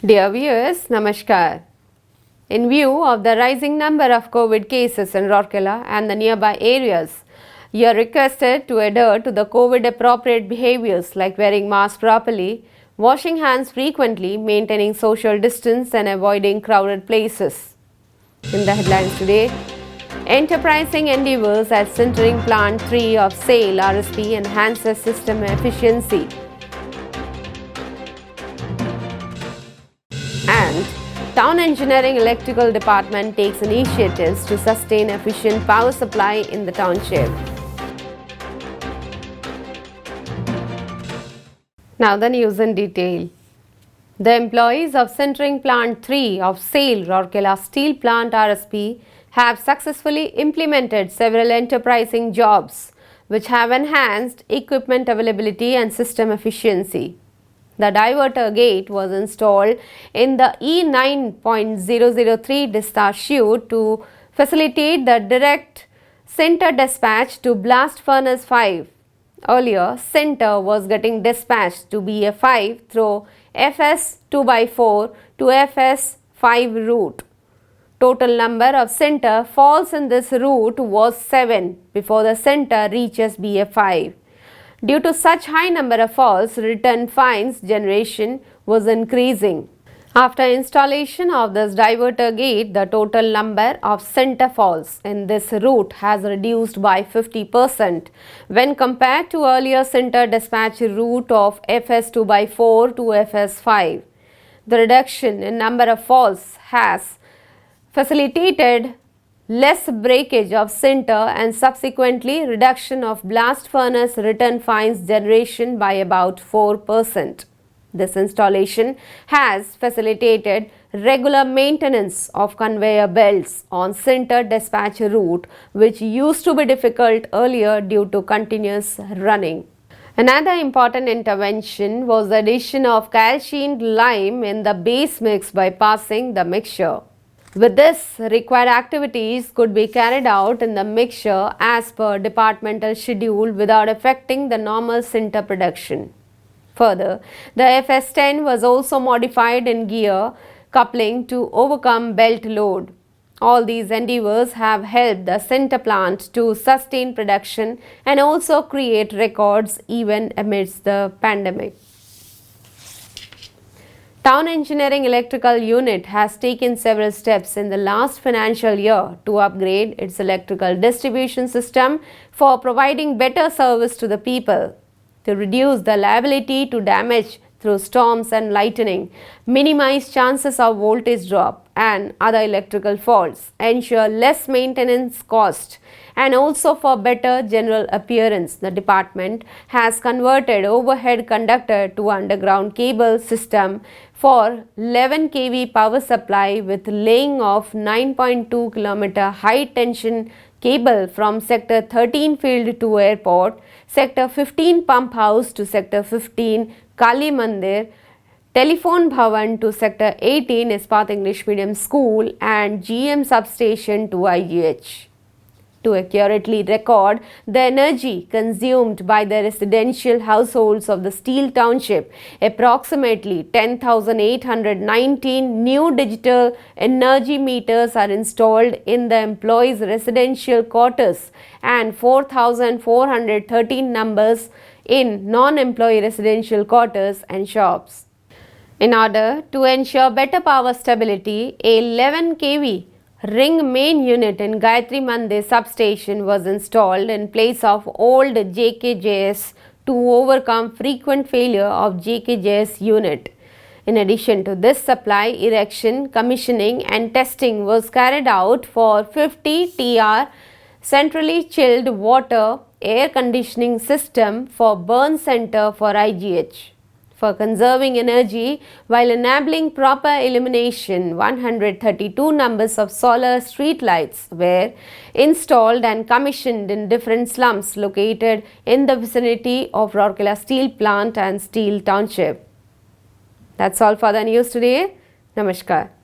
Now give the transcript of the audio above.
Dear viewers, Namaskar. In view of the rising number of COVID cases in Rourkela and the nearby areas, you are requested to adhere to the COVID appropriate behaviors like wearing masks properly, washing hands frequently, maintaining social distance and avoiding crowded places. In the headlines today, enterprising endeavors at Sintering Plant 3 of SAIL RSP enhances system efficiency. And Town Engineering Electrical Department takes initiatives to sustain efficient power supply in the township. Now the news in detail. The employees of Sintering Plant 3 of SAIL Rourkela Steel Plant RSP have successfully implemented several enterprising jobs which have enhanced equipment availability and system efficiency. The diverter gate was installed in the E9.003 discharge chute to facilitate the direct sinter dispatch to blast furnace 5. Earlier, sinter was getting dispatched to BF5 through FS 2x4 to FS5 route. Total number of sinter falls in this route was 7 before the sinter reaches BF5. Due to such high number of falls, return fines generation was increasing. After installation of this diverter gate, the total number of sinter falls in this route has reduced by 50% when compared to earlier sinter dispatch route of FS2x4 to FS5. The reduction in number of falls has facilitated less breakage of sinter and subsequently reduction of blast furnace return fines generation by about 4%. This installation has facilitated regular maintenance of conveyor belts on sinter dispatch route, which used to be difficult earlier due to continuous running. Another important intervention was the addition of calcined lime in the base mix by passing the mixture. With this, required activities could be carried out in the mixture as per departmental schedule without affecting the normal sinter production. Further, the FS10 was also modified in gear coupling to overcome belt load. All these endeavors have helped the sinter plant to sustain production and also create records even amidst the pandemic. Town Engineering Electrical Unit has taken several steps in the last financial year to upgrade its electrical distribution system for providing better service to the people, to reduce the liability to damage through storms and lightning, minimize chances of voltage drop and other electrical faults, ensure less maintenance cost, and also for better general appearance. The department has converted overhead conductor to underground cable system for 11 kV power supply with laying of 9.2 km high tension cable from sector 13 field to airport, sector 15 pump house to sector 15 Kali Mandir, telephone bhavan to sector 18 Ispat English Medium School and GM substation to IGH. To accurately record the energy consumed by the residential households of the Steel Township, approximately 10,819 new digital energy meters are installed in the employees' residential quarters and 4,413 numbers in non-employee residential quarters and shops. In order to ensure better power stability, a 11 kV ring main unit in Gayatri Mandir substation was installed in place of old JKJS to overcome frequent failure of JKJS unit. In addition to this, supply, erection, commissioning and testing was carried out for 50 TR centrally chilled water air conditioning system for burn center for IGH. For conserving energy while enabling proper illumination, 132 numbers of solar street lights were installed and commissioned in different slums located in the vicinity of Rourkela Steel Plant and Steel Township. That's all for the news today. Namaskar.